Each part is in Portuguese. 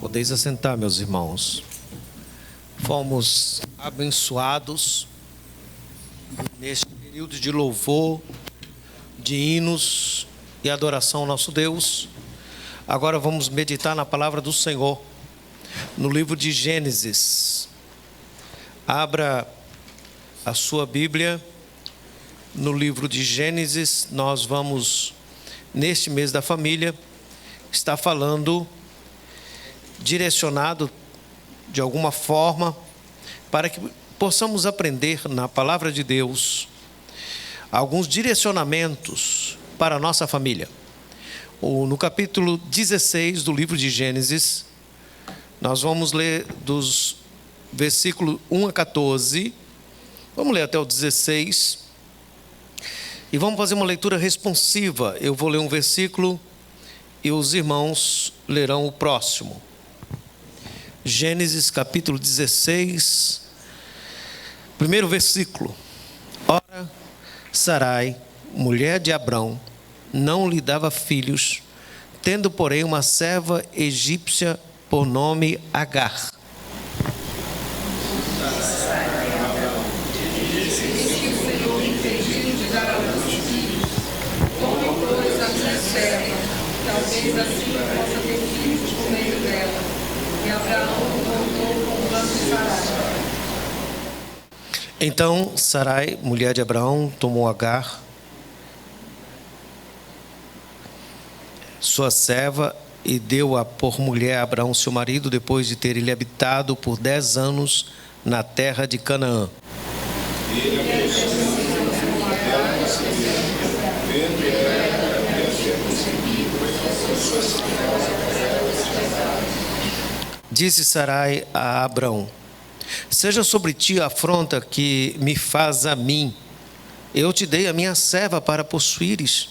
Podeis assentar, meus irmãos. Fomos abençoados neste período de louvor, de hinos e adoração ao nosso Deus. Agora vamos meditar na palavra do Senhor, no livro de Gênesis. Abra a sua Bíblia no livro de Gênesis. Nós vamos, neste mês da família, estar falando, direcionado de alguma forma, para que possamos aprender na palavra de Deus alguns direcionamentos para a nossa família. No capítulo 16 do livro de Gênesis, nós vamos ler dos versículos 1 a 14, vamos ler até o 16, e vamos fazer uma leitura responsiva. Eu vou ler um versículo e os irmãos lerão o próximo. Gênesis capítulo 16, primeiro versículo. Ora, Sarai, mulher de Abrão, não lhe dava filhos, tendo, porém, uma serva egípcia por nome Agar. Talvez assim possa ter filhos por meio dela. E Abraão voltou com o plano de Sarai. Então Sarai, mulher de Abraão, tomou Agar, sua serva, e deu-a por mulher a Abraão, seu marido, depois de ter ele habitado por 10 anos na terra de Canaã. Disse Sarai a Abrão: seja sobre ti a afronta que me faz a mim. Eu te dei a minha serva para possuíres.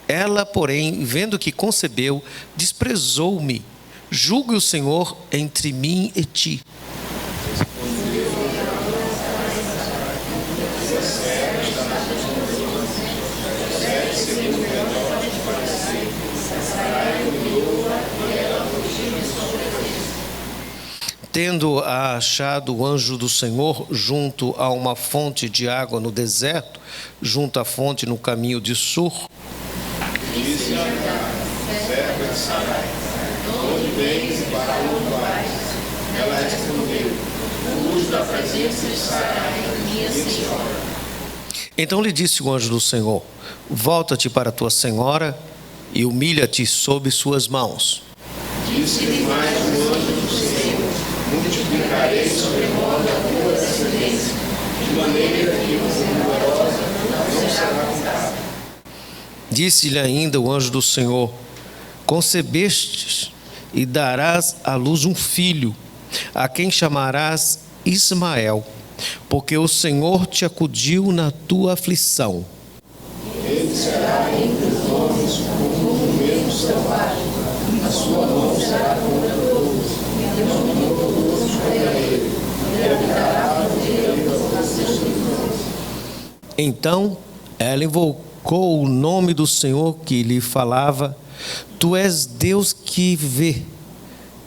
Ela, porém, vendo que concebeu, desprezou-me. Julgue o Senhor entre mim e ti. Tendo achado o anjo do Senhor junto a uma fonte de água no deserto, junto à fonte no caminho de Sur, disse a Agar, serva de Sarai: onde vens e para onde vais? Ela respondeu: o uso da presença de Sarai, minha senhora. Então lhe disse o anjo do Senhor: volta-te para tua senhora e humilha-te sob suas mãos. Disse-lhe mais o anjo do Senhor: multiplicarei sobremodo a tua descendência, de maneira que uma numerosa não será contada. Disse-lhe ainda o anjo do Senhor: concebestes e darás à luz um filho, a quem chamarás Ismael, porque o Senhor te acudiu na tua aflição. Ele será entre os homens como um mesmo selvagem, a sua mão será contra todos, e os todos contra ele, e habitará por ele todas as nações. Então ela invocou o nome do Senhor que lhe falava: tu és Deus que vê.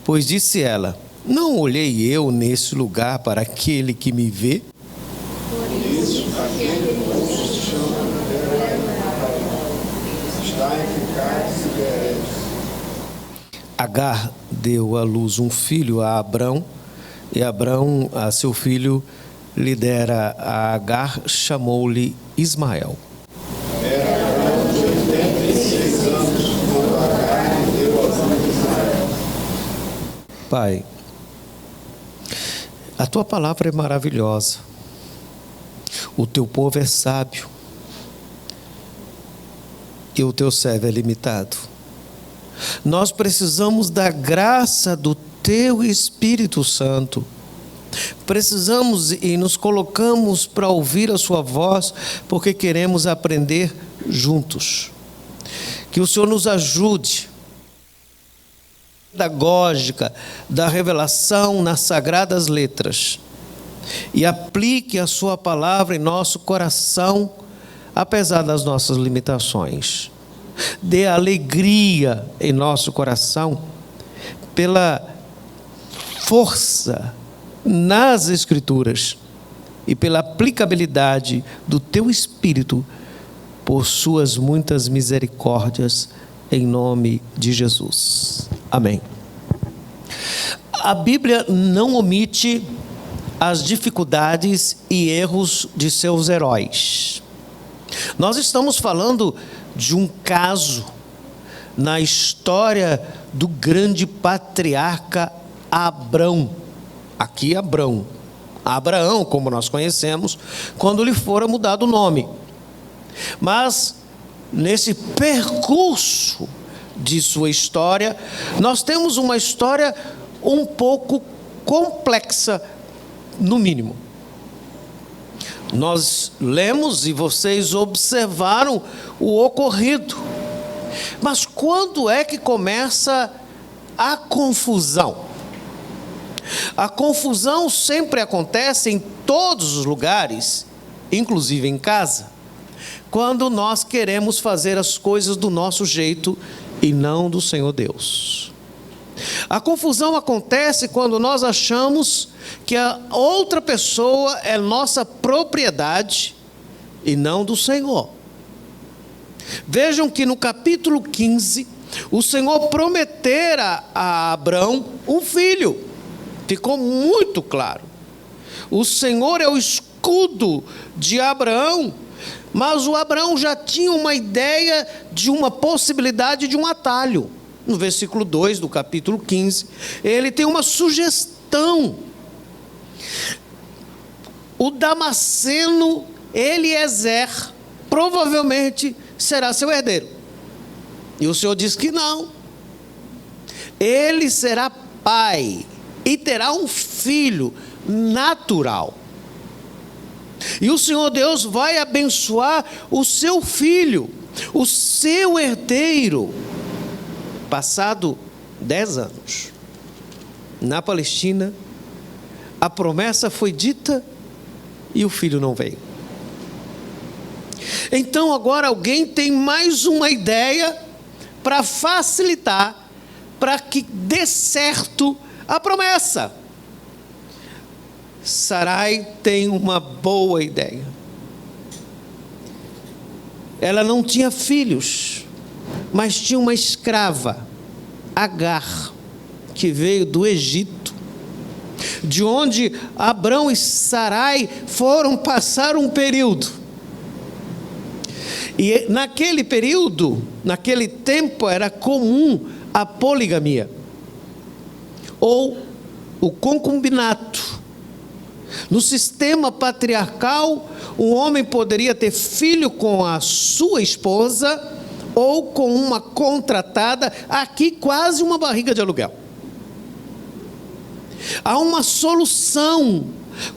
Pois disse ela: não olhei eu nesse lugar para aquele que me vê? Por isso, aquele poço se chama está eficaz e Bered. Agar deu à luz um filho a Abrão, e Abrão a seu filho lhe dera a Agar, chamou-lhe Ismael. Era Abrão de 86 anos, quando Agar lhe deu a luz Ismael. Pai, a tua palavra é maravilhosa, o teu povo é sábio e o teu servo é limitado. Nós precisamos da graça do teu Espírito Santo. Precisamos e nos colocamos para ouvir a sua voz, porque queremos aprender juntos. Que o Senhor nos ajude pedagógica da revelação nas sagradas letras e aplique a sua palavra em nosso coração, apesar das nossas limitações. Dê alegria em nosso coração pela força nas Escrituras e pela aplicabilidade do teu Espírito, por suas muitas misericórdias, em nome de Jesus. Amém. A Bíblia não omite as dificuldades e erros de seus heróis. Nós estamos falando de um caso na história do grande patriarca Abrão. Aqui Abraão, como nós conhecemos, quando lhe fora mudado o nome. Mas nesse percurso de sua história, nós temos uma história um pouco complexa, no mínimo. Nós lemos e vocês observaram o ocorrido. Mas quando é que começa a confusão? A confusão sempre acontece em todos os lugares, inclusive em casa, quando nós queremos fazer as coisas do nosso jeito e não do Senhor Deus. A confusão acontece quando nós achamos que a outra pessoa é nossa propriedade e não do Senhor. Vejam que no capítulo 15, o Senhor prometera a Abrão um filho. Ficou muito claro. O Senhor é o escudo de Abraão, mas o Abraão já tinha uma ideia de uma possibilidade de um atalho. No versículo 2 do capítulo 15, ele tem uma sugestão. O Damasceno Eliezer provavelmente será seu herdeiro. E o Senhor diz que não. Ele será pai e terá um filho natural. E o Senhor Deus vai abençoar o seu filho, o seu herdeiro. Passado 10 anos, na Palestina, a promessa foi dita e o filho não veio. Então agora alguém tem mais uma ideia para facilitar, para que dê certo a promessa. Sarai tem uma boa ideia. Ela não tinha filhos, mas tinha uma escrava, Agar, que veio do Egito, de onde Abrão e Sarai foram passar um período. E naquele período, naquele tempo, era comum a poligamia, ou o concubinato. No sistema patriarcal, o homem poderia ter filho com a sua esposa ou com uma contratada, aqui quase uma barriga de aluguel. Há uma solução,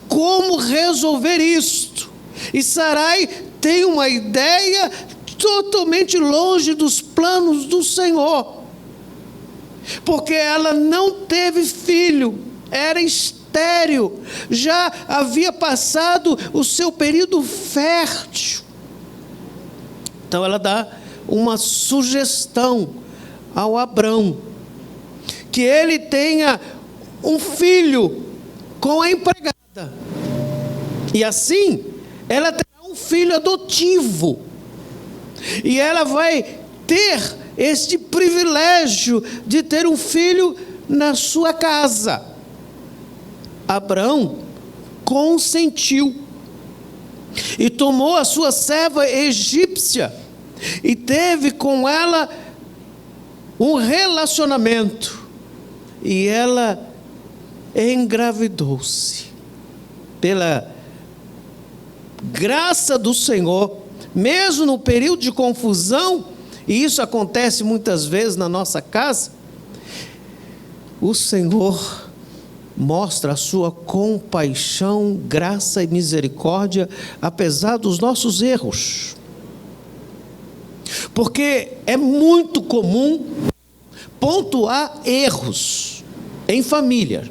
como resolver isto? E Sarai tem uma ideia totalmente longe dos planos do Senhor, porque ela não teve filho, era estéril, já havia passado o seu período fértil. Então ela dá uma sugestão ao Abrão, que ele tenha um filho com a empregada, e assim ela terá um filho adotivo, e ela vai ter este privilégio de ter um filho na sua casa. Abrão consentiu e tomou a sua serva egípcia e teve com ela um relacionamento, e ela engravidou-se. Pela graça do Senhor, mesmo no período de confusão, e isso acontece muitas vezes na nossa casa, o Senhor mostra a sua compaixão, graça e misericórdia, apesar dos nossos erros. Porque é muito comum pontuar erros em família.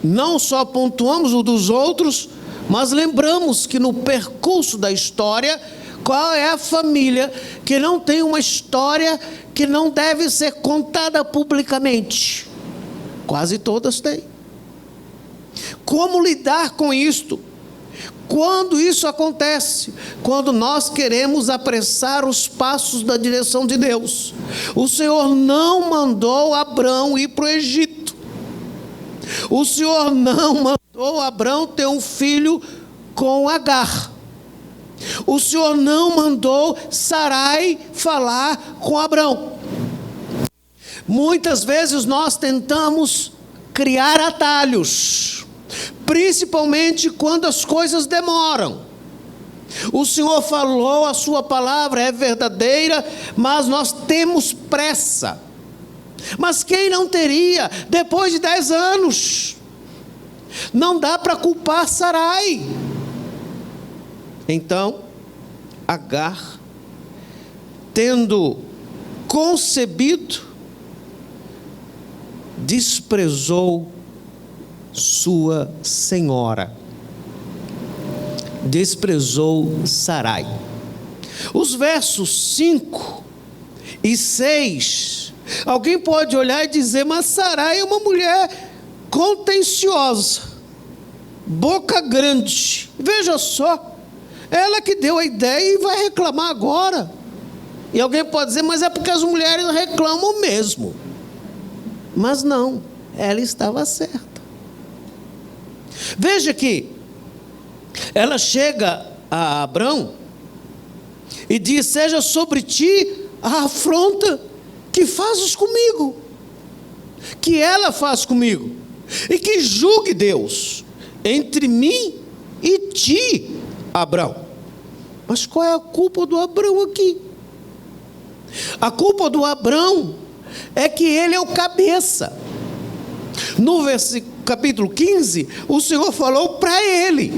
Não só pontuamos o dos outros, mas lembramos que no percurso da história, qual é a família que não tem uma história que não deve ser contada publicamente? Quase todas têm. Como lidar com isto? Quando isso acontece? Quando nós queremos apressar os passos da direção de Deus. O Senhor não mandou Abrão ir para o Egito. O Senhor não mandou Abrão ter um filho com Agar. O Senhor não mandou Sarai falar com Abrão. Muitas vezes nós tentamos criar atalhos, principalmente quando as coisas demoram. O Senhor falou, a sua palavra é verdadeira, mas nós temos pressa. Mas quem não teria depois de 10 anos? Não dá para culpar Sarai. Então, Agar, tendo concebido, desprezou sua senhora, desprezou Sarai. Os versos 5 e 6, alguém pode olhar e dizer, mas Sarai é uma mulher contenciosa, boca grande, veja só, ela que deu a ideia e vai reclamar agora. E alguém pode dizer, mas é porque as mulheres reclamam mesmo. Mas não, ela estava certa. Veja que ela chega a Abrão e diz, seja sobre ti a afronta que fazes comigo, que ela faz comigo, e que julgue Deus entre mim e ti, Abrão. Mas qual é a culpa do Abrão aqui? A culpa do Abrão é que ele é o cabeça. No capítulo 15, o Senhor falou para ele.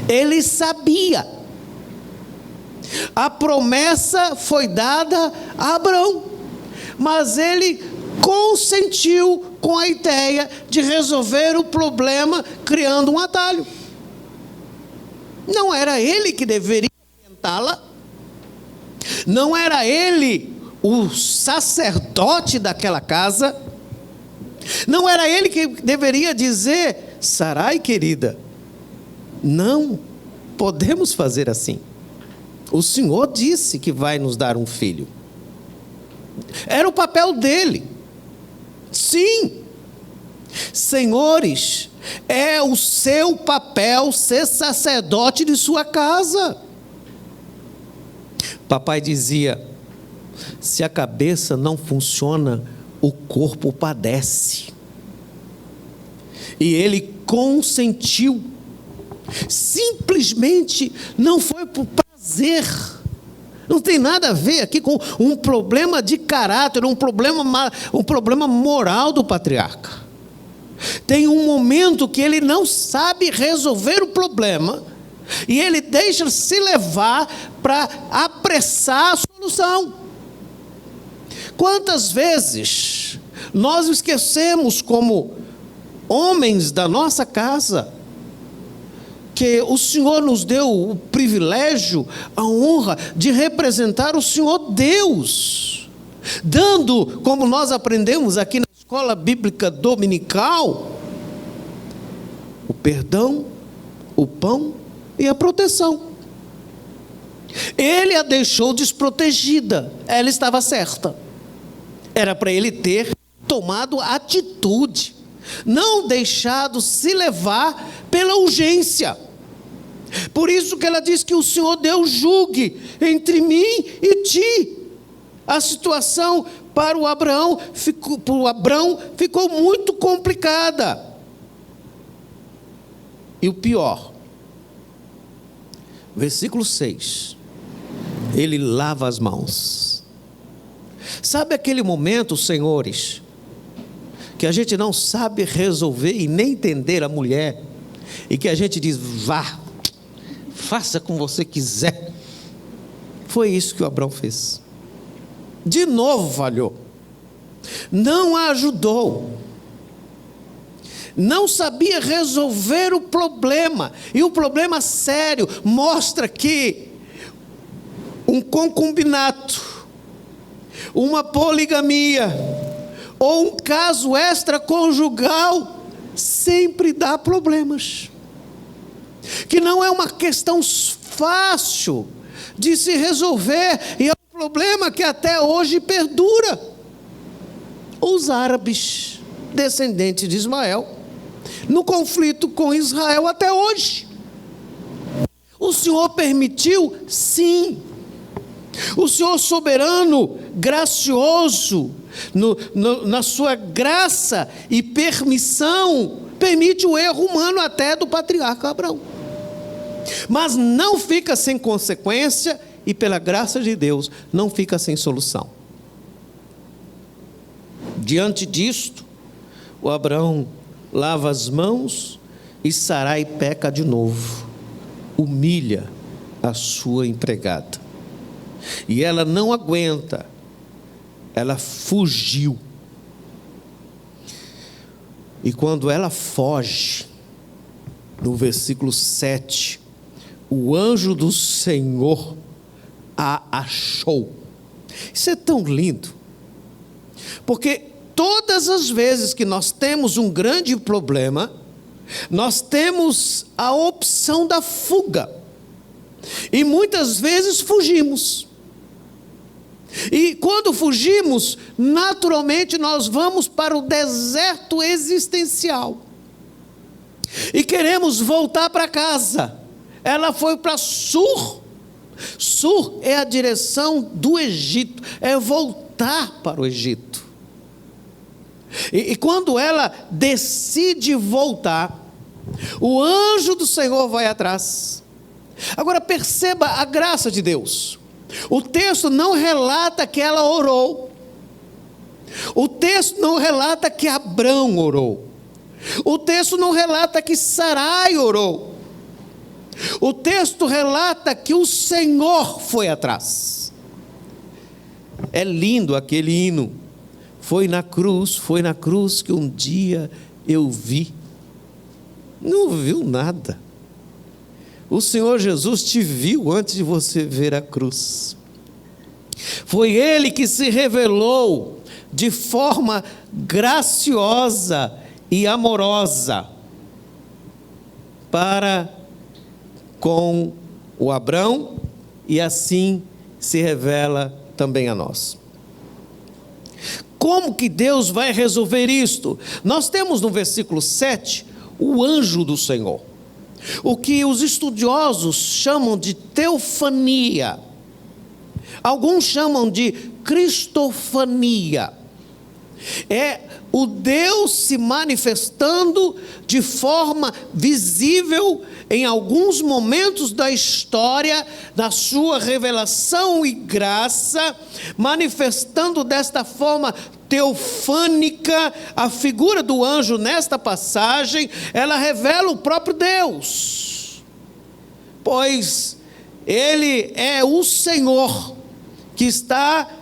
Ele sabia. A promessa foi dada a Abrão, mas ele consentiu com a ideia de resolver o problema criando um atalho. Não era ele que deveria tentá-la. Não era ele o sacerdote daquela casa. Não era ele que deveria dizer, Sarai querida, não podemos fazer assim. O Senhor disse que vai nos dar um filho. Era o papel dele. Sim, senhores, é o seu papel ser sacerdote de sua casa. Papai dizia, se a cabeça não funciona, o corpo padece. E ele consentiu. Simplesmente não foi por prazer. Não tem nada a ver aqui com um problema de caráter, um problema moral do patriarca. Tem um momento que ele não sabe resolver o problema e ele deixa se levar para apressar a solução. Quantas vezes nós esquecemos, como homens da nossa casa, que o Senhor nos deu o privilégio, a honra de representar o Senhor Deus, dando, como nós aprendemos aqui na escola bíblica dominical, o perdão, o pão e a proteção. Ele a deixou desprotegida, ela estava certa. Era para ele ter tomado atitude, não deixado se levar pela urgência. Por isso que ela diz que o Senhor Deus julgue entre mim e ti. A situação para o Abrão ficou muito complicada. E o pior, versículo 6, ele lava as mãos. Sabe aquele momento, senhores, que a gente não sabe resolver e nem entender a mulher, e que a gente diz, vá, faça como você quiser. Foi isso que o Abrão fez. De novo falhou. Não a ajudou. Não sabia resolver o problema. E o problema sério mostra que um concubinato, uma poligamia, ou um caso extraconjugal sempre dá problemas. Que não é uma questão fácil de se resolver, e é um problema que até hoje perdura. Os árabes, descendentes de Ismael, no conflito com Israel até hoje. O Senhor permitiu? Sim. O Senhor soberano, gracioso, na sua graça e permissão, permite o erro humano até do patriarca Abraão. Mas não fica sem consequência e, pela graça de Deus, não fica sem solução. Diante disto, o Abraão lava as mãos e Sarai peca de novo, humilha a sua empregada. E ela não aguenta, ela fugiu. E quando ela foge, no versículo 7, o anjo do Senhor a achou. Isso é tão lindo, porque todas as vezes que nós temos um grande problema, nós temos a opção da fuga, e muitas vezes fugimos. E quando fugimos, naturalmente nós vamos para o deserto existencial e queremos voltar para casa. Ela foi para Sur. Sur é a direção do Egito, é voltar para o Egito. E quando ela decide voltar, o anjo do Senhor vai atrás. Agora perceba a graça de Deus. O texto não relata que ela orou. O texto não relata que Abrão orou. O texto não relata que Sarai orou. O texto relata que o Senhor foi atrás. É lindo aquele hino. Foi na cruz que um dia eu vi. Não viu nada. O Senhor Jesus te viu antes de você ver a cruz. Foi Ele que se revelou de forma graciosa e amorosa para com o Abrão, e assim se revela também a nós. Como que Deus vai resolver isto? Nós temos no versículo 7 o anjo do Senhor, o que os estudiosos chamam de teofania, alguns chamam de cristofania. É o Deus se manifestando de forma visível em alguns momentos da história, da sua revelação e graça, manifestando desta forma teofânica. A figura do anjo nesta passagem, ela revela o próprio Deus, pois Ele é o Senhor que está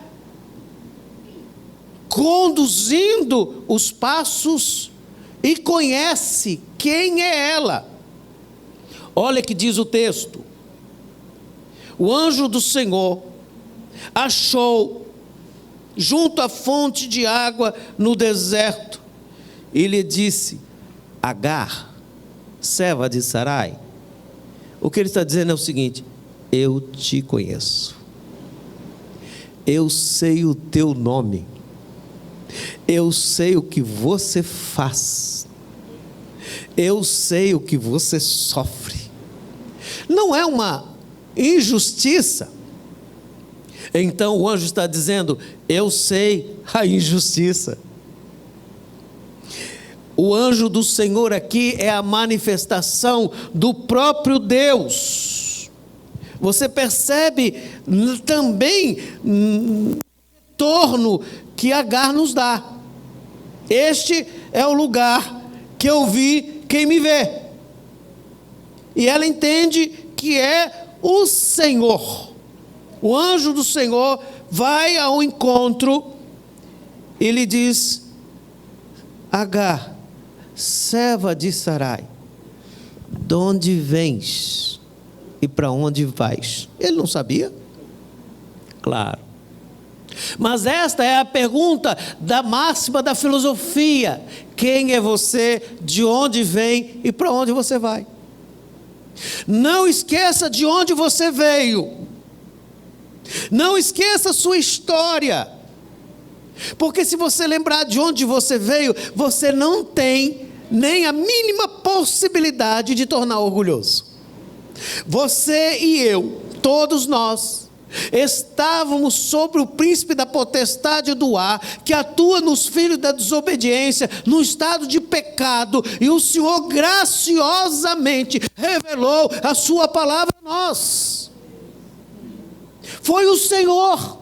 conduzindo os passos e conhece quem é ela. Olha que diz o texto: o anjo do Senhor achou junto à fonte de água no deserto e lhe disse: Agar, serva de Sarai. O que ele está dizendo é o seguinte: eu te conheço, eu sei o teu nome, eu sei o que você faz, eu sei o que você sofre. Não é uma injustiça. Então o anjo está dizendo: eu sei a injustiça. O anjo do Senhor aqui é a manifestação do próprio Deus. Você percebe também o retorno que Agar nos dá. Este é o lugar que eu vi quem me vê. E ela entende que é o Senhor. O anjo do Senhor vai ao encontro e lhe diz: Agar, serva de Sarai, de onde vens e para onde vais? Ele não sabia? Claro. Mas esta é a pergunta da máxima da filosofia: quem é você, de onde vem e para onde você vai? Não esqueça de onde você veio. Não esqueça sua história. Porque se você lembrar de onde você veio, você não tem nem a mínima possibilidade de tornar orgulhoso. Você e eu, todos nós, estávamos sobre o príncipe da potestade do ar, que atua nos filhos da desobediência, no estado de pecado, e o Senhor graciosamente revelou a sua palavra a nós. Foi o Senhor.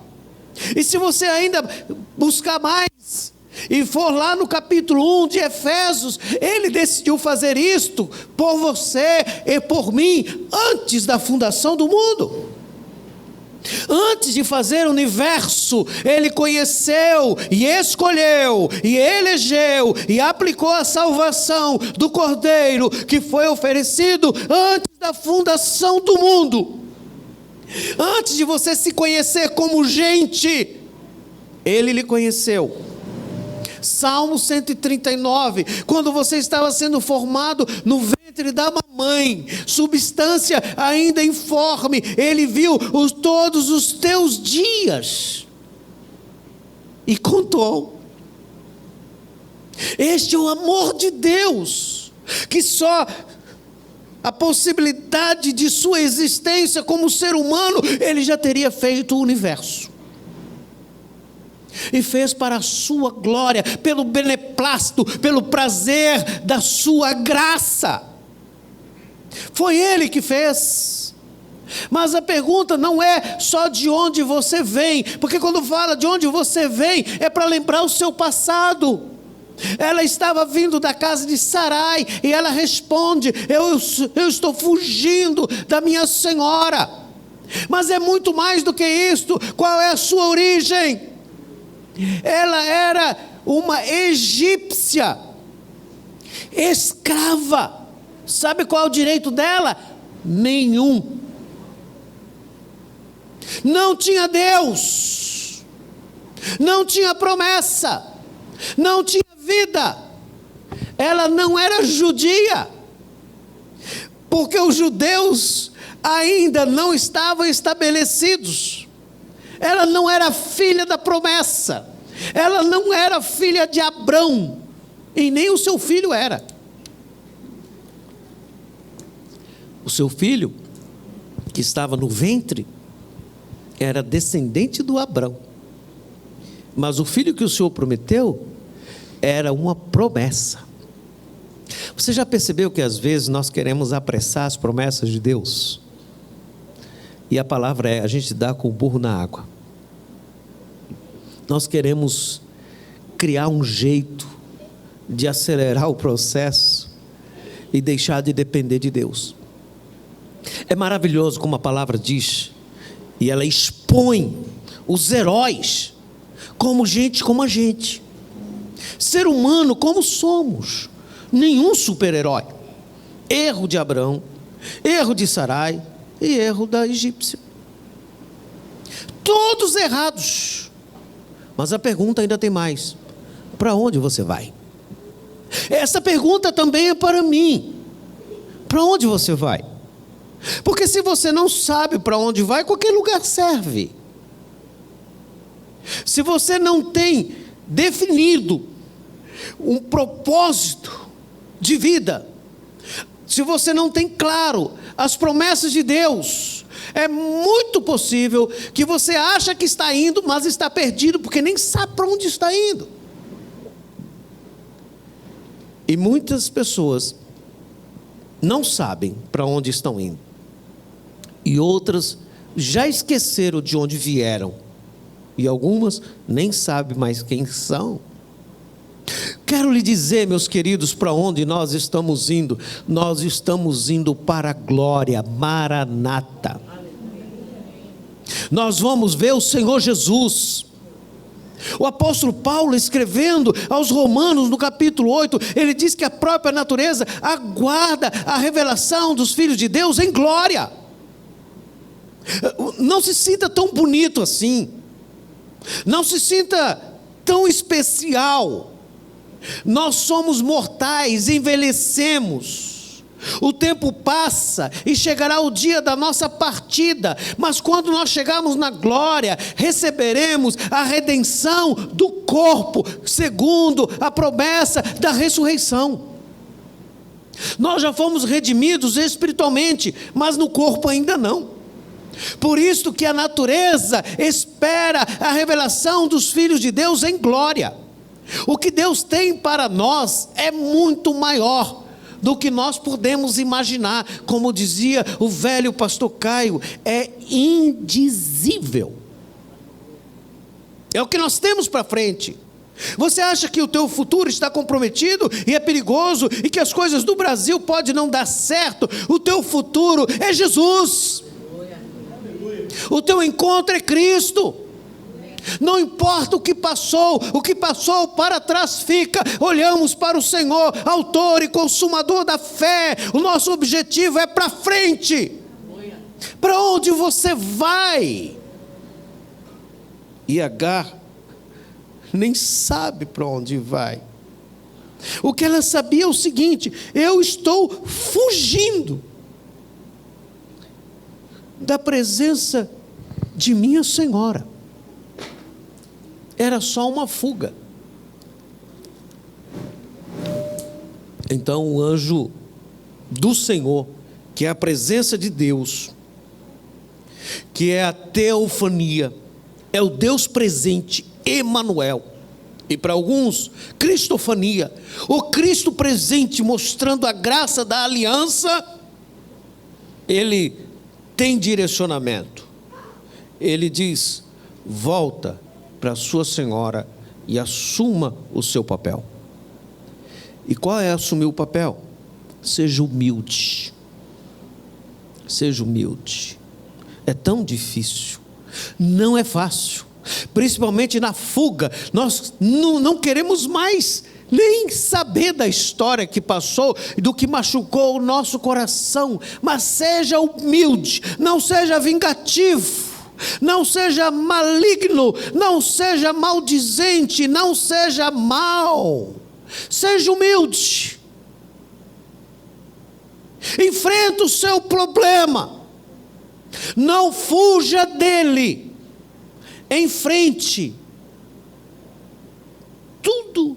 E se você ainda buscar mais e for lá no capítulo 1 de Efésios, ele decidiu fazer isto por você e por mim antes da fundação do mundo. Antes de fazer o universo, ele conheceu e escolheu e elegeu e aplicou a salvação do Cordeiro que foi oferecido antes da fundação do mundo. Antes de você se conhecer como gente, ele lhe conheceu. Salmo 139, quando você estava sendo formado no ventre da mamãe, substância ainda informe, ele viu todos os teus dias e contou. Este é o amor de Deus, que só a possibilidade de sua existência como ser humano, ele já teria feito o universo. E fez para a sua glória, pelo beneplácito, pelo prazer da sua graça. Foi ele que fez. Mas a pergunta não é só de onde você vem, porque quando fala de onde você vem, é para lembrar o seu passado. Ela estava vindo da casa de Sarai, e ela responde: eu estou fugindo da minha senhora. Mas é muito mais do que isto. Qual é a sua origem? Ela era uma egípcia, escrava. Sabe qual é o direito dela? Nenhum. Não tinha Deus, não tinha promessa, não tinha vida. Ela não era judia, porque os judeus ainda não estavam estabelecidos. Ela não era filha da promessa, ela não era filha de Abrão, e nem o seu filho era. O seu filho, que estava no ventre, era descendente do Abrão, mas o filho que o Senhor prometeu era uma promessa. Você já percebeu que às vezes nós queremos apressar as promessas de Deus? E a palavra é: a gente dá com o burro na água. Nós queremos criar um jeito de acelerar o processo e deixar de depender de Deus. É maravilhoso como a palavra diz, e ela expõe os heróis como gente como a gente, ser humano como somos, nenhum super-herói. Erro de Abrão, erro de Sarai e erro da egípcia, todos errados. Mas a pergunta ainda tem mais: para onde você vai? Essa pergunta também é para mim. Para onde você vai? Porque se você não sabe para onde vai, qualquer lugar serve. Se você não tem definido um propósito de vida, se você não tem claro as promessas de Deus, é muito possível que você acha que está indo, mas está perdido, porque nem sabe para onde está indo. E muitas pessoas não sabem para onde estão indo, e outras já esqueceram de onde vieram, e algumas nem sabem mais quem são. Quero lhe dizer, meus queridos, para onde nós estamos indo. Nós estamos indo para a glória. Maranata. Nós vamos ver o Senhor Jesus. O apóstolo Paulo, escrevendo aos Romanos no capítulo 8, ele diz que a própria natureza aguarda a revelação dos filhos de Deus em glória. Não se sinta tão bonito assim. Não se sinta tão especial. Nós somos mortais, envelhecemos. O tempo passa e chegará o dia da nossa partida. Mas quando nós chegarmos na glória, receberemos a redenção do corpo, segundo a promessa da ressurreição. Nós já fomos redimidos espiritualmente, mas no corpo ainda não. Por isso que a natureza espera a revelação dos filhos de Deus em glória. O que Deus tem para nós é muito maior do que nós podemos imaginar. Como dizia o velho pastor Caio, é indizível. É o que nós temos para frente. Você acha que o teu futuro está comprometido e é perigoso e que as coisas do Brasil podem não dar certo? O teu futuro é Jesus. O teu encontro é Cristo. Não importa o que passou para trás fica. Olhamos para o Senhor, autor e consumador da fé. O nosso objetivo é para frente. Para onde você vai? E Agar nem sabe para onde vai. O que ela sabia é o seguinte: eu estou fugindo da presença de minha senhora. Era só uma fuga. Então o anjo do Senhor, que é a presença de Deus, que é a teofania, é o Deus presente, Emanuel, e para alguns, cristofania, o Cristo presente, mostrando a graça da aliança. Ele tem direcionamento. Ele diz: volta para sua senhora e assuma o seu papel. E qual é assumir o papel? Seja humilde. Seja humilde. É tão difícil, não é fácil, principalmente na fuga. Nós não queremos mais nem saber da história que passou e do que machucou o nosso coração. Mas seja humilde, não seja vingativo, não seja maligno, não seja maldizente, não seja mau. Seja humilde. Enfrenta o seu problema. Não fuja dele. Enfrente tudo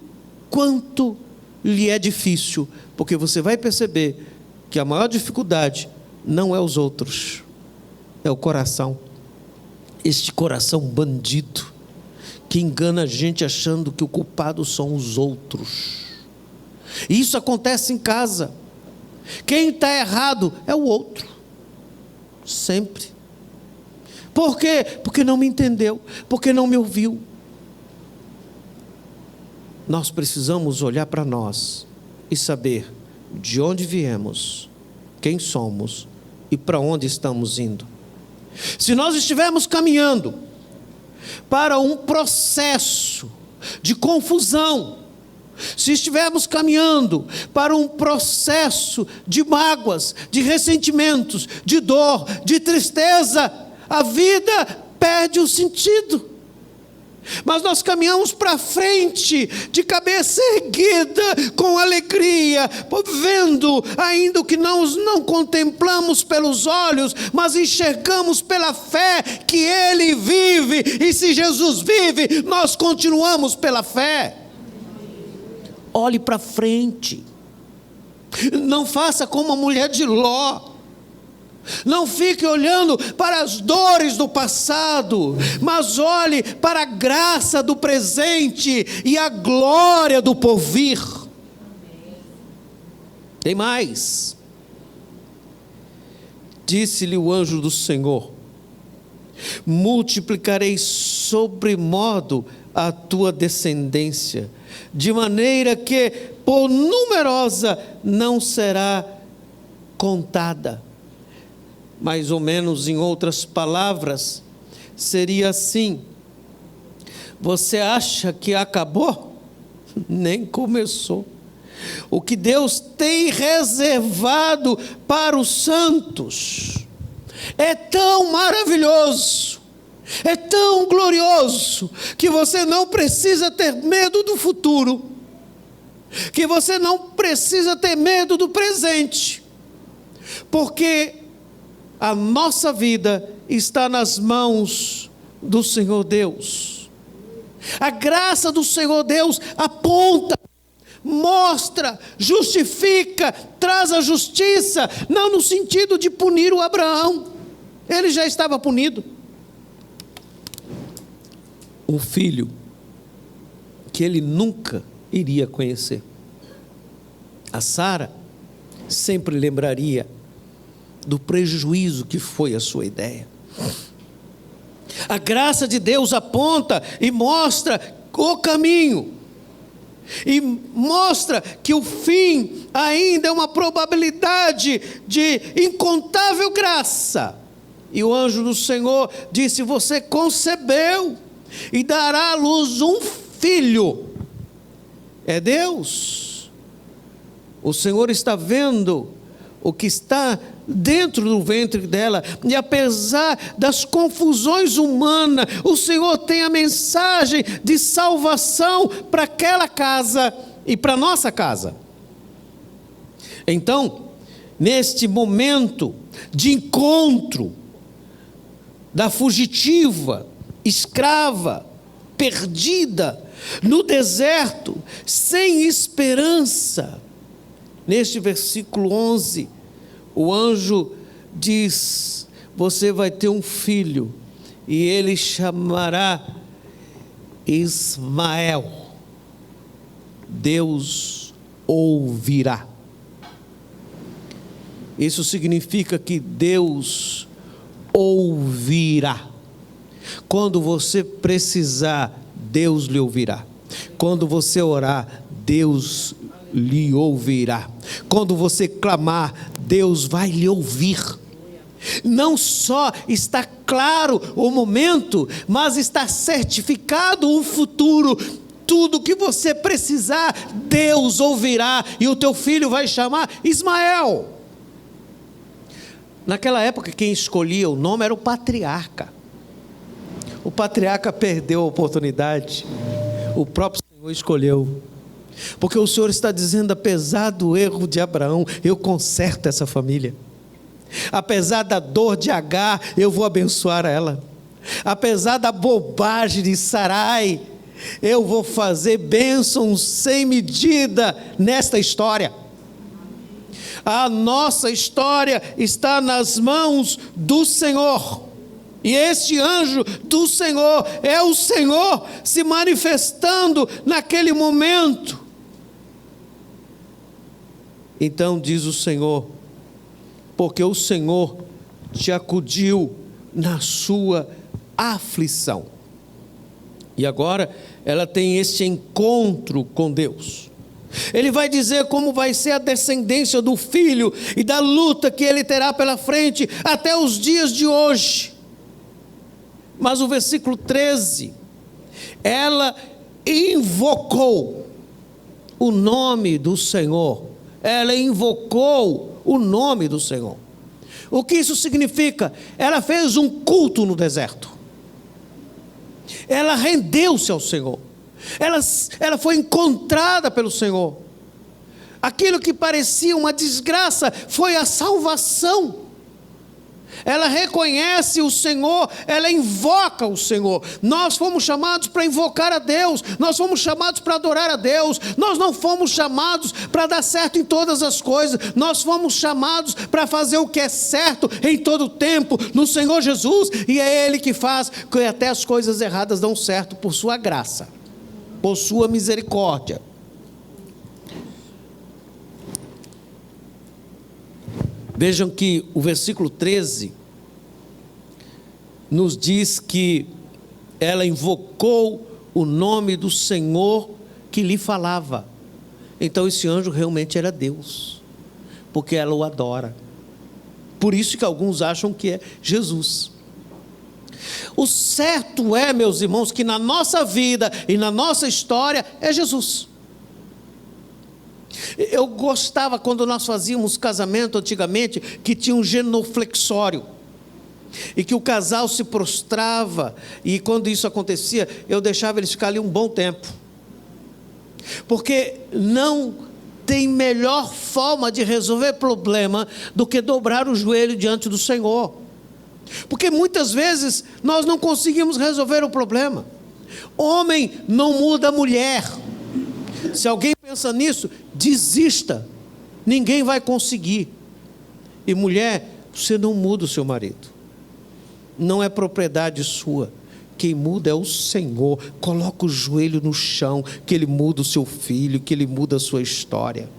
quanto lhe é difícil, porque você vai perceber que a maior dificuldade não é os outros, é o coração. Este coração bandido, que engana a gente achando que o culpado são os outros. E isso acontece em casa. Quem está errado é o outro, sempre. Por quê? Porque não me entendeu, porque não me ouviu. Nós precisamos olhar para nós e saber de onde viemos, quem somos e para onde estamos indo. Se nós estivermos caminhando para um processo de confusão, se estivermos caminhando para um processo de mágoas, de ressentimentos, de dor, de tristeza, a vida perde o sentido. Mas nós caminhamos para frente, de cabeça erguida, com alegria, vendo, ainda que nós não contemplamos pelos olhos, mas enxergamos pela fé que Ele vive, e se Jesus vive, nós continuamos pela fé. Olhe para frente, não faça como a mulher de Ló. Não fique olhando para as dores do passado, mas olhe para a graça do presente e a glória do porvir. Tem mais. Disse-lhe o anjo do Senhor: multiplicarei sobremodo a tua descendência, de maneira que por numerosa não será contada. Mais ou menos, em outras palavras, seria assim: você acha que acabou? Nem começou. O que Deus tem reservado para os santos é tão maravilhoso, é tão glorioso que você não precisa ter medo do futuro, que você não precisa ter medo do presente, porque a nossa vida está nas mãos do Senhor Deus. A graça do Senhor Deus aponta, mostra, justifica, traz a justiça, não no sentido de punir o Abraão, ele já estava punido. Um filho que ele nunca iria conhecer. A Sara sempre lembraria do prejuízo que foi a sua ideia. A graça de Deus aponta e mostra o caminho, e mostra que o fim ainda é uma probabilidade de incontável graça. E o anjo do Senhor disse: você concebeu e dará à luz um filho. É Deus. O Senhor está vendo o que está dentro do ventre dela, e apesar das confusões humanas, o Senhor tem a mensagem de salvação para aquela casa e para a nossa casa. Então, neste momento de encontro da fugitiva, escrava, perdida, no deserto, sem esperança, neste versículo 11, o anjo diz: você vai ter um filho, e ele chamará Ismael. Deus ouvirá. Isso significa que Deus ouvirá. Quando você precisar, Deus lhe ouvirá. Quando você orar, Deus lhe ouvirá. Quando você clamar, Deus vai lhe ouvir. Não só está claro o momento, mas está certificado o futuro. Tudo que você precisar, Deus ouvirá, e o teu filho vai chamar Ismael. Naquela época, quem escolhia o nome era o patriarca. O patriarca perdeu a oportunidade, o próprio Senhor escolheu. Porque o Senhor está dizendo: apesar do erro de Abraão, eu conserto essa família. Apesar da dor de Agar, eu vou abençoar ela. Apesar da bobagem de Sarai, eu vou fazer bênçãos sem medida nesta história. A nossa história está nas mãos do Senhor. E este anjo do Senhor é o Senhor se manifestando naquele momento. Então diz o Senhor: porque o Senhor te acudiu na sua aflição. E agora ela tem este encontro com Deus. Ele vai dizer como vai ser a descendência do filho e da luta que ele terá pela frente até os dias de hoje. Mas o versículo 13, ela invocou o nome do Senhor. Ela invocou o nome do Senhor. O que isso significa? Ela fez um culto no deserto. Ela rendeu-se ao Senhor. Ela foi encontrada pelo Senhor. Aquilo que parecia uma desgraça foi a salvação. Ela reconhece o Senhor, ela invoca o Senhor. Nós fomos chamados para invocar a Deus, nós fomos chamados para adorar a Deus, nós não fomos chamados para dar certo em todas as coisas, nós fomos chamados para fazer o que é certo em todo o tempo, no Senhor Jesus, e é Ele que faz que até as coisas erradas dão certo por sua graça, por sua misericórdia. Vejam que o versículo 13 nos diz que ela invocou o nome do Senhor que lhe falava. Então esse anjo realmente era Deus, porque ela o adora. Por isso que alguns acham que é Jesus. O certo é, meus irmãos, que na nossa vida e na nossa história é Jesus. Eu gostava quando nós fazíamos casamento antigamente, que tinha um genuflexório. e que o casal se prostrava, e quando isso acontecia, eu deixava eles ficar ali um bom tempo, porque não tem melhor forma de resolver problema do que dobrar o joelho diante do Senhor, porque muitas vezes nós não conseguimos resolver o problema. Homem não muda a mulher. Se alguém pensa nisso, desista, ninguém vai conseguir. E mulher, você não muda o seu marido, não é propriedade sua, quem muda é o Senhor. Coloca o joelho no chão, que Ele muda o seu filho, que Ele muda a sua história.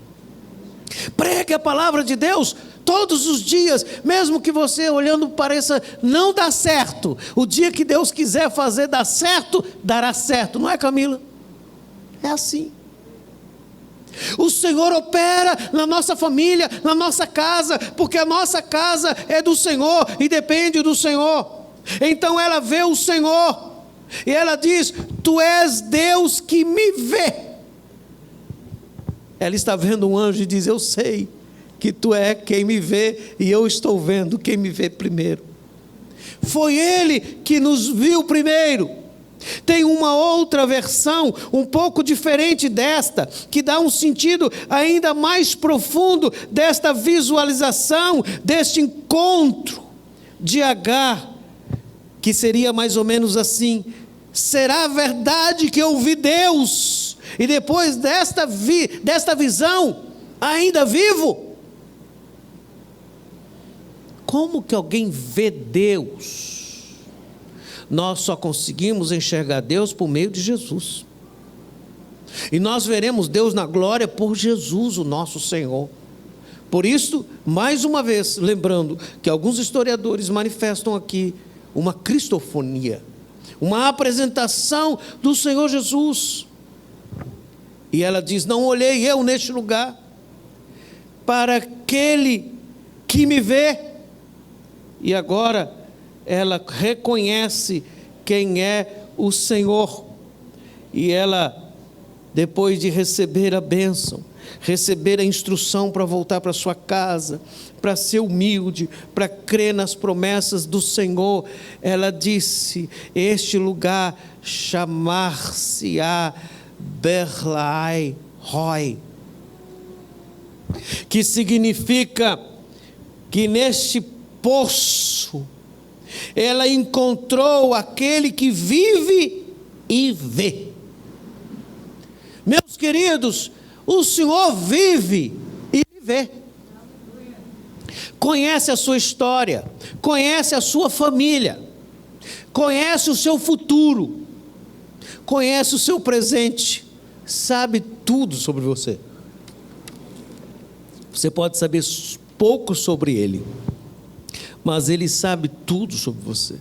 Pregue a palavra de Deus todos os dias, mesmo que você olhando pareça não dar certo. O dia que Deus quiser fazer dar certo, dará certo, não é, Camila? É assim. O Senhor opera na nossa família, na nossa casa, porque a nossa casa é do Senhor e depende do Senhor. Então ela vê o Senhor e ela diz: tu és Deus que me vê. Ela está vendo um anjo e diz: eu sei que tu é quem me vê, e eu estou vendo quem me vê primeiro. Foi Ele que nos viu primeiro. Tem uma outra versão, um pouco diferente desta, que dá um sentido ainda mais profundo desta visualização, deste encontro de Agar, que seria mais ou menos assim: será verdade que eu vi Deus, e depois desta visão, ainda vivo? Como que alguém vê Deus? Nós só conseguimos enxergar Deus por meio de Jesus. E nós veremos Deus na glória por Jesus, o nosso Senhor. Por isso, mais uma vez, lembrando que alguns historiadores manifestam aqui uma cristofonia, uma apresentação do Senhor Jesus. E ela diz: não olhei eu neste lugar para aquele que me vê. E agora ela reconhece quem é o Senhor. E ela, depois de receber a bênção, receber a instrução para voltar para sua casa, para ser humilde, para crer nas promessas do Senhor, ela disse: este lugar chamar-se-á Beer-lahai Roi, que significa que neste poço ela encontrou aquele que vive e vê. Meus queridos, o Senhor vive e vê. Conhece a sua história, conhece a sua família, conhece o seu futuro, conhece o seu presente, sabe tudo sobre você. Você pode saber pouco sobre Ele, mas Ele sabe tudo sobre você.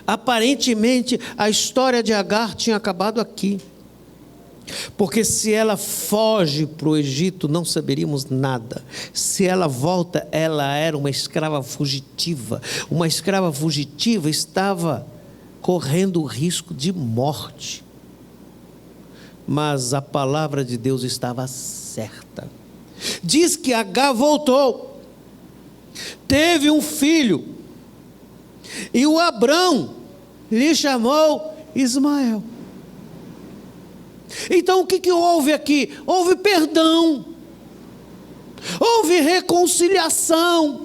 Aparentemente, a história de Agar tinha acabado aqui, porque se ela foge para o Egito, não saberíamos nada. Se ela volta, ela era uma escrava fugitiva. Uma escrava fugitiva estava correndo o risco de morte. Mas a palavra de Deus estava certa. Diz que Agar voltou, teve um filho, e o Abrão lhe chamou Ismael. Então o que houve aqui? Houve perdão, houve reconciliação,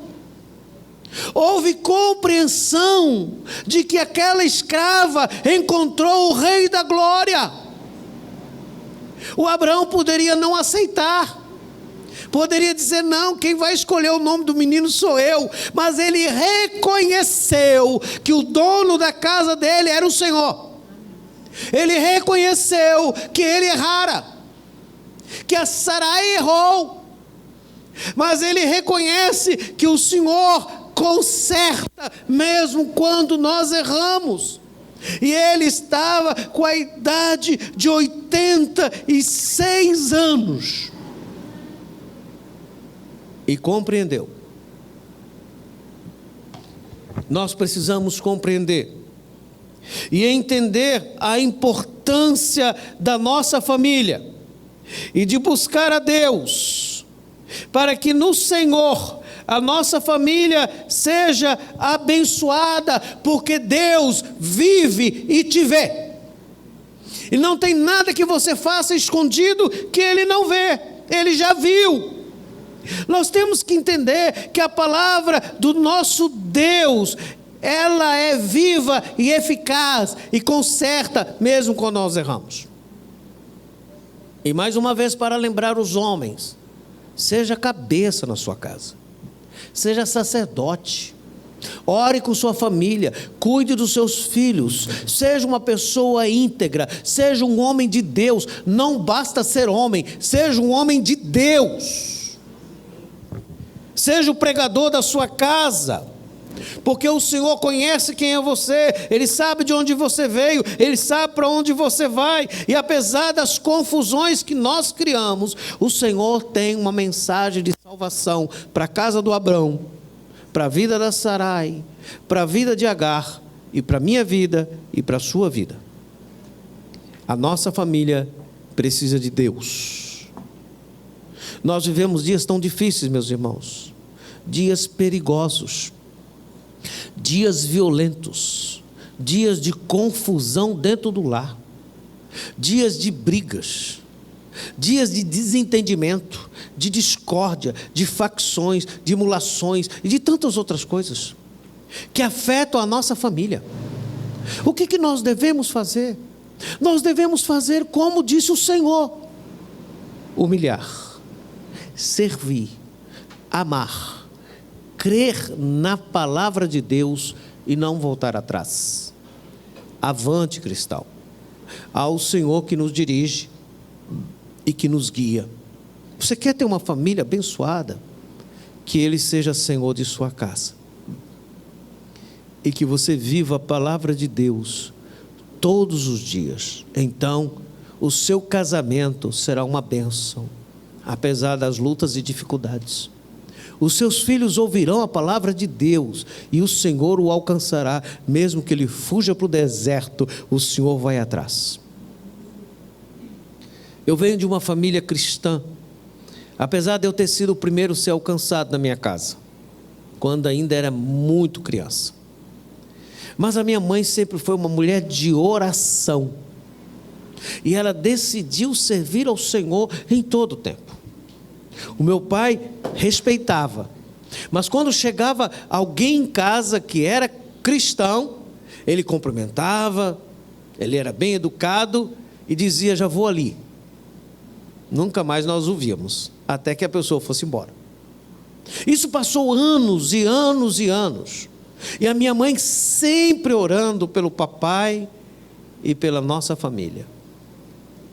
houve compreensão de que aquela escrava encontrou o Rei da Glória. O Abraão poderia não aceitar, poderia dizer: não, quem vai escolher o nome do menino sou eu. Mas ele reconheceu que o dono da casa dele era o Senhor. Ele reconheceu que ele errara, que a Sarai errou, mas ele reconhece que o Senhor conserta mesmo quando nós erramos. E ele estava com a idade de 86 anos e compreendeu. Nós precisamos compreender e entender a importância da nossa família e de buscar a Deus, para que no Senhor a nossa família seja abençoada, porque Deus vive e te vê. E não tem nada que você faça escondido que Ele não vê, Ele já viu. Nós temos que entender que a palavra do nosso Deus, ela é viva e eficaz e conserta mesmo quando nós erramos. E mais uma vez, para lembrar os homens, seja cabeça na sua casa, seja sacerdote, ore com sua família, cuide dos seus filhos, seja uma pessoa íntegra, seja um homem de Deus. Não basta ser homem, seja um homem de Deus. Seja o pregador da sua casa, porque o Senhor conhece quem é você, Ele sabe de onde você veio, Ele sabe para onde você vai, e apesar das confusões que nós criamos, o Senhor tem uma mensagem de salvação para a casa do Abrão, para a vida da Sarai, para a vida de Agar, e para a minha vida e para a sua vida. A nossa família precisa de Deus. Nós vivemos dias tão difíceis, meus irmãos, dias perigosos, dias violentos, dias de confusão dentro do lar, dias de brigas, dias de desentendimento, de discórdia, de facções, de emulações e de tantas outras coisas que afetam a nossa família. O que nós devemos fazer? Nós devemos fazer como disse o Senhor: humilhar, servir, amar, crer na palavra de Deus e não voltar atrás. Avante, cristão, ao Senhor que nos dirige e que nos guia. Você quer ter uma família abençoada? Que Ele seja Senhor de sua casa, e que você viva a palavra de Deus todos os dias. Então o seu casamento será uma bênção, apesar das lutas e dificuldades. Os seus filhos ouvirão a palavra de Deus e o Senhor o alcançará. Mesmo que ele fuja para o deserto, o Senhor vai atrás. Eu venho de uma família cristã, apesar de eu ter sido o primeiro a ser alcançado na minha casa, quando ainda era muito criança. Mas a minha mãe sempre foi uma mulher de oração, e ela decidiu servir ao Senhor em todo o tempo. O meu pai respeitava, mas quando chegava alguém em casa que era cristão, ele cumprimentava, ele era bem educado e dizia: já vou ali. Nunca mais nós o víamos, até que a pessoa fosse embora. Isso passou anos e anos e anos, e a minha mãe sempre orando pelo papai e pela nossa família.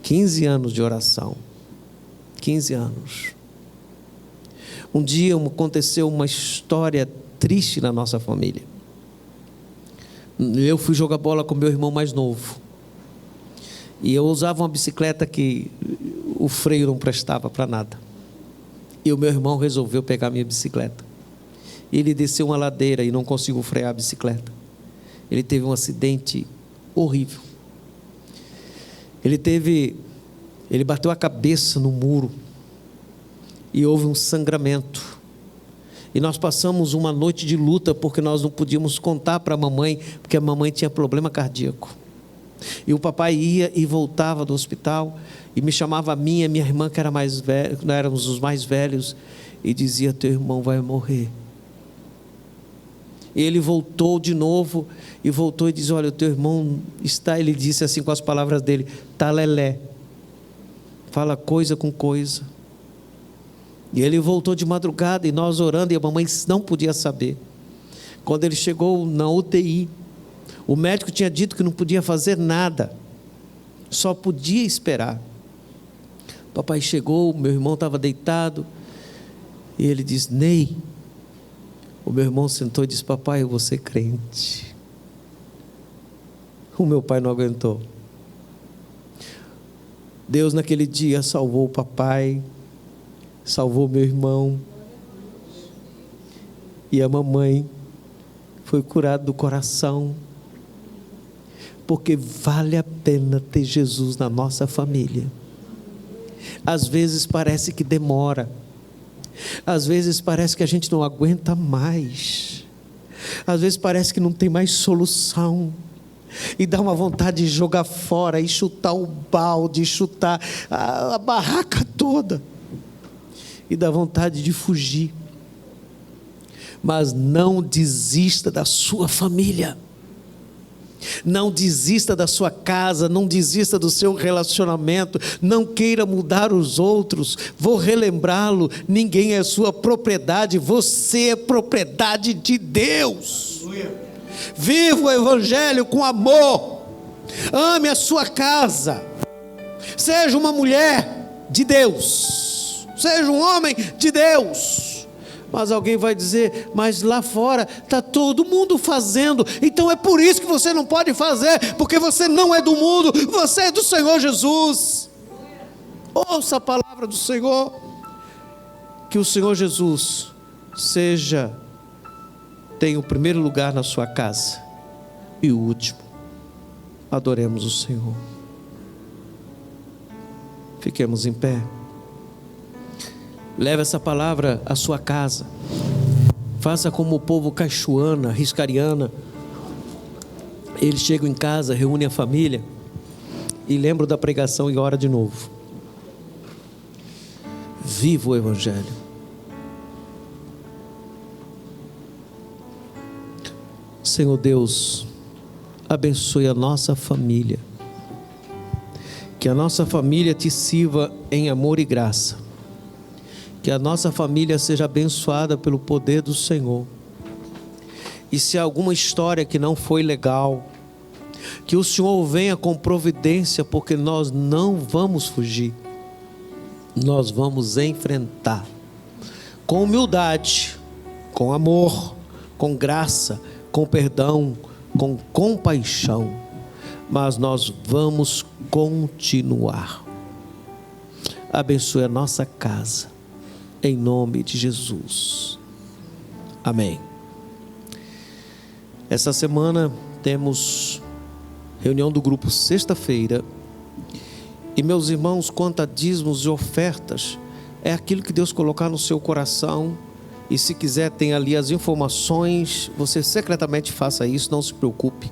15 anos de oração, 15 anos. Um dia aconteceu uma história triste na nossa família. Eu fui jogar bola com meu irmão mais novo, e eu usava uma bicicleta que o freio não prestava para nada, e o meu irmão resolveu pegar minha bicicleta. Ele desceu uma ladeira e não conseguiu frear a bicicleta. Ele teve um acidente horrível. Ele bateu a cabeça no muro e houve um sangramento. E nós passamos uma noite de luta, porque nós não podíamos contar para a mamãe, porque a mamãe tinha problema cardíaco. E o papai ia e voltava do hospital e me chamava a mim e a minha irmã, que era mais velha, nós éramos os mais velhos, e dizia: teu irmão vai morrer. Ele voltou de novo e voltou e disse: olha, o teu irmão está, ele disse assim com as palavras dele, tá lelé, fala coisa com coisa. E ele voltou de madrugada e nós orando, e a mamãe não podia saber. Quando ele chegou na UTI, o médico tinha dito que não podia fazer nada, só podia esperar. O papai chegou, meu irmão estava deitado, e ele disse: Ney. O meu irmão sentou e disse: papai, eu vou ser crente. O meu pai não aguentou. Deus naquele dia salvou o papai, salvou meu irmão, e a mamãe foi curada do coração, porque vale a pena ter Jesus na nossa família. Às vezes parece que demora, Às vezes parece que a gente não aguenta mais. Às vezes parece que não tem mais solução. E dá uma vontade de jogar fora, e chutar o balde, chutar a barraca toda. E dá vontade de fugir. Mas não desista da sua família. Não desista da sua casa, não desista do seu relacionamento, não queira mudar os outros. Vou relembrá-lo, ninguém é sua propriedade, você é propriedade de Deus. Viva o Evangelho com amor, ame a sua casa, seja uma mulher de Deus, seja um homem de Deus. Mas alguém vai dizer, mas lá fora está todo mundo fazendo, então é por isso que você não pode fazer, porque você não é do mundo, você é do Senhor Jesus. Ouça a palavra do Senhor, que o Senhor Jesus tenha o primeiro lugar na sua casa e o último. Adoremos o Senhor. Fiquemos em pé. Leve essa palavra à sua casa. Faça como o povo caixuana, riscariana. Eles chegam em casa, reúnem a família e lembram da pregação e ora de novo. Viva o Evangelho. Senhor Deus, abençoe a nossa família. Que a nossa família te sirva em amor e graça. Que a nossa família seja abençoada pelo poder do Senhor. E se há alguma história que não foi legal, que o Senhor venha com providência, porque nós não vamos fugir. Nós vamos enfrentar. Com humildade, com amor, com graça, com perdão, com compaixão. Mas nós vamos continuar. Abençoe a nossa casa. Em nome de Jesus. Amém. Essa semana temos reunião do grupo sexta-feira. E meus irmãos, quanto a dízimos e ofertas, é aquilo que Deus colocar no seu coração. E se quiser, tem ali as informações. Você secretamente faça isso, não se preocupe.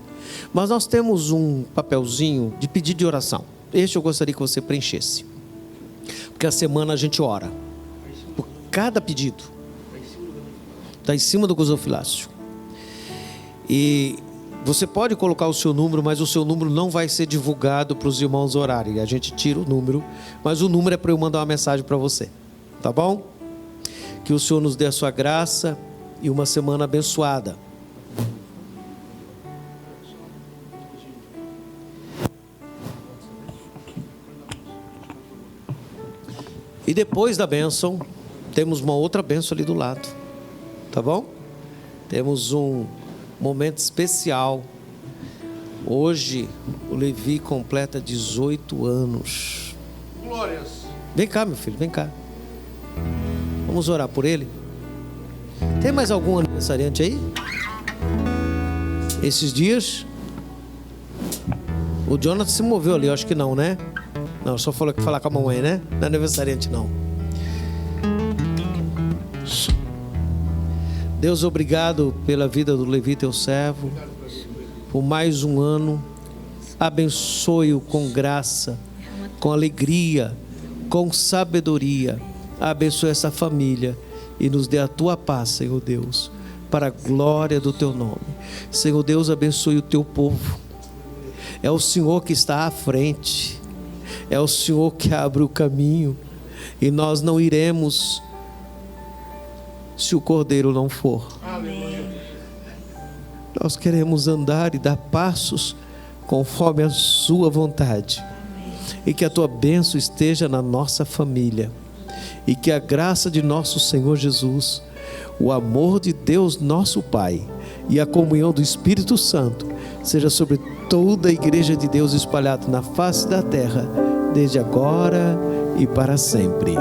Mas nós temos um papelzinho de pedido de oração. Este eu gostaria que você preenchesse. Porque a semana a gente ora. Cada pedido está em cima do gasofilácio. E você pode colocar o seu número, mas o seu número não vai ser divulgado para os irmãos orarem. A gente tira o número, mas o número é para eu mandar uma mensagem para você. Tá bom? Que o Senhor nos dê a sua graça e uma semana abençoada. E depois da bênção, temos uma outra bênção ali do lado, tá bom? Temos um momento especial. Hoje o Levi completa 18 anos. Glórias. Vem cá, meu filho, vem cá. Vamos orar por ele. Tem mais algum aniversariante aí? Esses dias? O Jonathan se moveu ali, eu acho que não, né? Não, só falou que falar com a mamãe, né? Não é aniversariante, não. Deus, obrigado pela vida do Levi, teu servo, por mais um ano. Abençoe-o com graça, com alegria, com sabedoria. Abençoe essa família e nos dê a tua paz, Senhor Deus, para a glória do teu nome. Senhor Deus, abençoe o teu povo. É o Senhor que está à frente, é o Senhor que abre o caminho, e nós não iremos se o Cordeiro não for. Amém. Nós queremos andar e dar passos conforme a sua vontade. Amém. E que a tua bênção esteja na nossa família. E que a graça de nosso Senhor Jesus, o amor de Deus nosso Pai e a comunhão do Espírito Santo seja sobre toda a igreja de Deus espalhada na face da terra, desde agora e para sempre.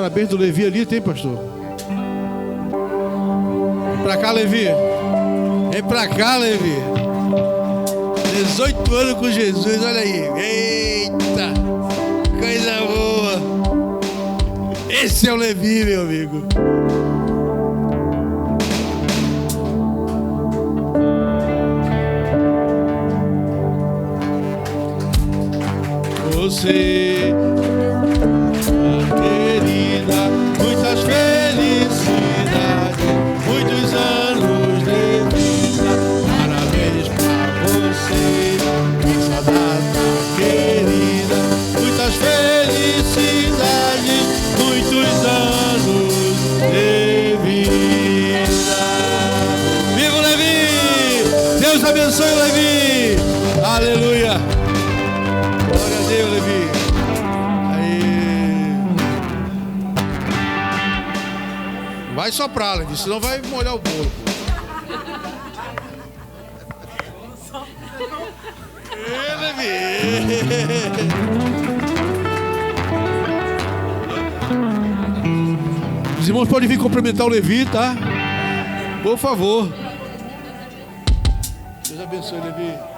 parabéns do Levi ali, tem, pastor? Vem pra cá, Levi. Vem pra cá, Levi. 18 anos com Jesus, olha aí. Eita, coisa boa. Esse é o Levi, meu amigo. Você, querida, muitas felicidades, muitos anos de vida. Parabéns pra você, nessa data querida. Muitas felicidades, muitos anos de vida. Viva o Levi! Deus abençoe o Levi! Aleluia! Glória a Deus, Levi. Aí. Vai soprar, Levi, senão vai molhar o bolo. Levi. Os irmãos podem vir cumprimentar o Levi, tá? Por favor. Deus abençoe, Levi.